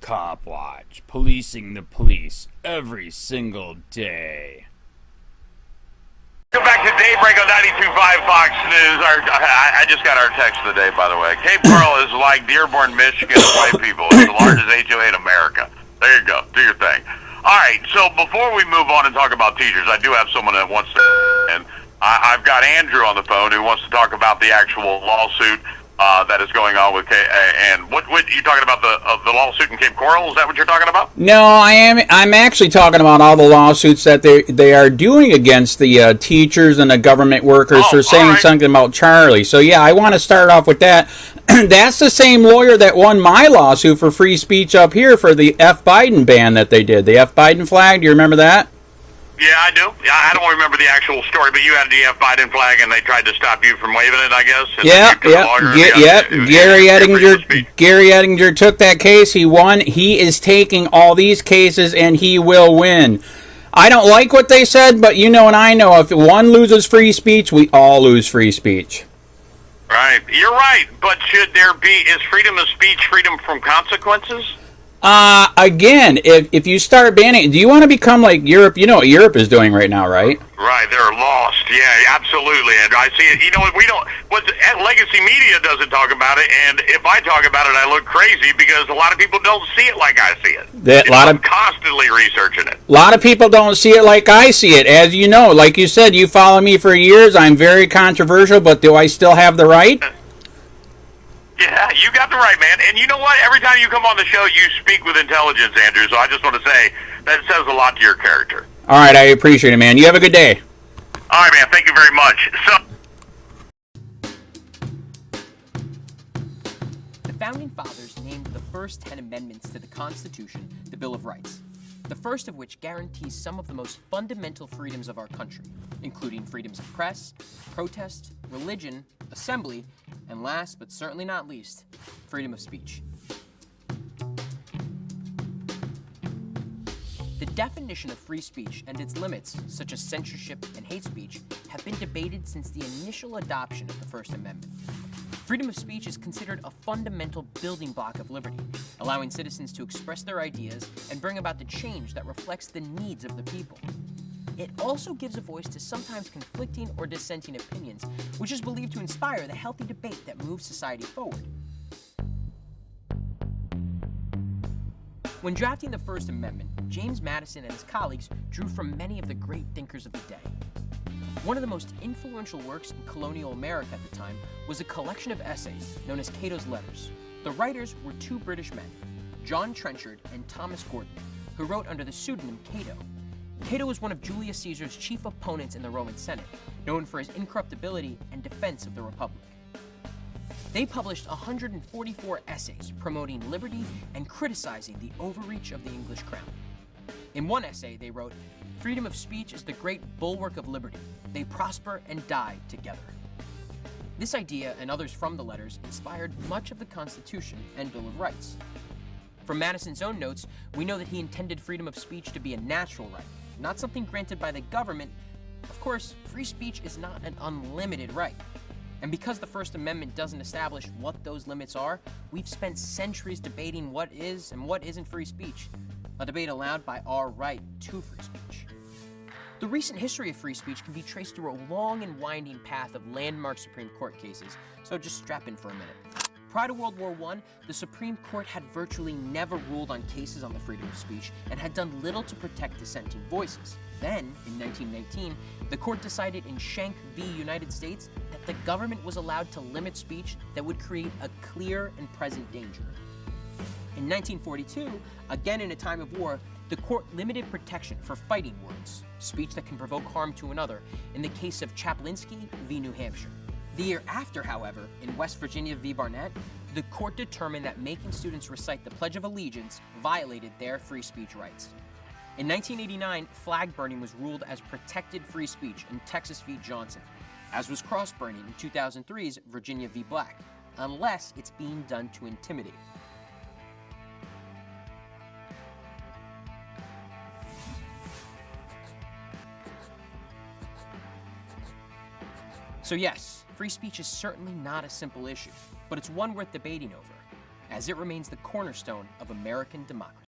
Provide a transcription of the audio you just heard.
Copwatch, policing the police every single day. Welcome back to Daybreak on 92.5 Fox News. I just got our text of the day, by the way. Cape Coral is like Dearborn, Michigan, to white people. It's the largest HOA in America. There you go. Do your thing. All right, so before we move on and talk about teachers, I do have someone that wants to, and I've got Andrew on the phone who wants to talk about the actual lawsuit that is going on with and what you talking about the lawsuit in Cape Coral? Is that what you're talking about? No, I'm actually talking about all the lawsuits that they are doing against the teachers and the government workers for saying something about Charlie. So yeah, I want to start off with that. That's the same lawyer that won my lawsuit for free speech up here for the F. Biden ban that they did. The F. Biden flag. Do you remember that? Yeah, I do. Yeah, I don't remember the actual story, but you had the F. Biden flag, and they tried to stop you from waving it, I guess. Gary Ettinger took that case. He won. He is taking all these cases, and he will win. I don't like what they said, but you know and I know if one loses free speech, we all lose free speech. Right. You're right, but is freedom of speech freedom from consequences? Again, if you start banning, do you want to become like Europe? You know what Europe is doing right now, right? Right, they're lost. Yeah, absolutely. And I see it. You know, legacy media doesn't talk about it, and if I talk about it, I look crazy because a lot of people don't see it like I see it. I'm constantly researching it. A lot of people don't see it like I see it. As you know, like you said, you follow me for years. I'm very controversial, but do I still have the right? Yeah, you got the right, man. And you know what? Every time you come on the show, you speak with intelligence, Andrew. So I just want to say that says a lot to your character. All right, I appreciate it, man. You have a good day. All right, man. Thank you very much. The Founding Fathers named the first 10 amendments to the Constitution the Bill of Rights, the first of which guarantees some of the most fundamental freedoms of our country, including freedoms of press, protest, religion, assembly, and last but certainly not least, freedom of speech. The definition of free speech and its limits, such as censorship and hate speech, have been debated since the initial adoption of the First Amendment. Freedom of speech is considered a fundamental building block of liberty, allowing citizens to express their ideas and bring about the change that reflects the needs of the people. It also gives a voice to sometimes conflicting or dissenting opinions, which is believed to inspire the healthy debate that moves society forward. When drafting the First Amendment, James Madison and his colleagues drew from many of the great thinkers of the day. One of the most influential works in colonial America at the time was a collection of essays known as Cato's Letters. The writers were two British men, John Trenchard and Thomas Gordon, who wrote under the pseudonym Cato. Cato was one of Julius Caesar's chief opponents in the Roman Senate, known for his incorruptibility and defense of the Republic. They published 144 essays promoting liberty and criticizing the overreach of the English crown. In one essay, they wrote, "Freedom of speech is the great bulwark of liberty. They prosper and die together." This idea and others from the letters inspired much of the Constitution and Bill of Rights. From Madison's own notes, we know that he intended freedom of speech to be a natural right, not something granted by the government. Of course, free speech is not an unlimited right. And because the First Amendment doesn't establish what those limits are, we've spent centuries debating what is and what isn't free speech, a debate allowed by our right to free speech. The recent history of free speech can be traced through a long and winding path of landmark Supreme Court cases, so just strap in for a minute. Prior to World War I, the Supreme Court had virtually never ruled on cases on the freedom of speech and had done little to protect dissenting voices. Then, in 1919, the court decided in Schenck v. United States that the government was allowed to limit speech that would create a clear and present danger. In 1942, again in a time of war, the court limited protection for fighting words, speech that can provoke harm to another, in the case of Chaplinsky v. New Hampshire. The year after, however, in West Virginia v. Barnett, the court determined that making students recite the Pledge of Allegiance violated their free speech rights. In 1989, flag burning was ruled as protected free speech in Texas v. Johnson, as was cross burning in 2003's Virginia v. Black, unless it's being done to intimidate. So yes, free speech is certainly not a simple issue, but it's one worth debating over. as it remains the cornerstone of American democracy.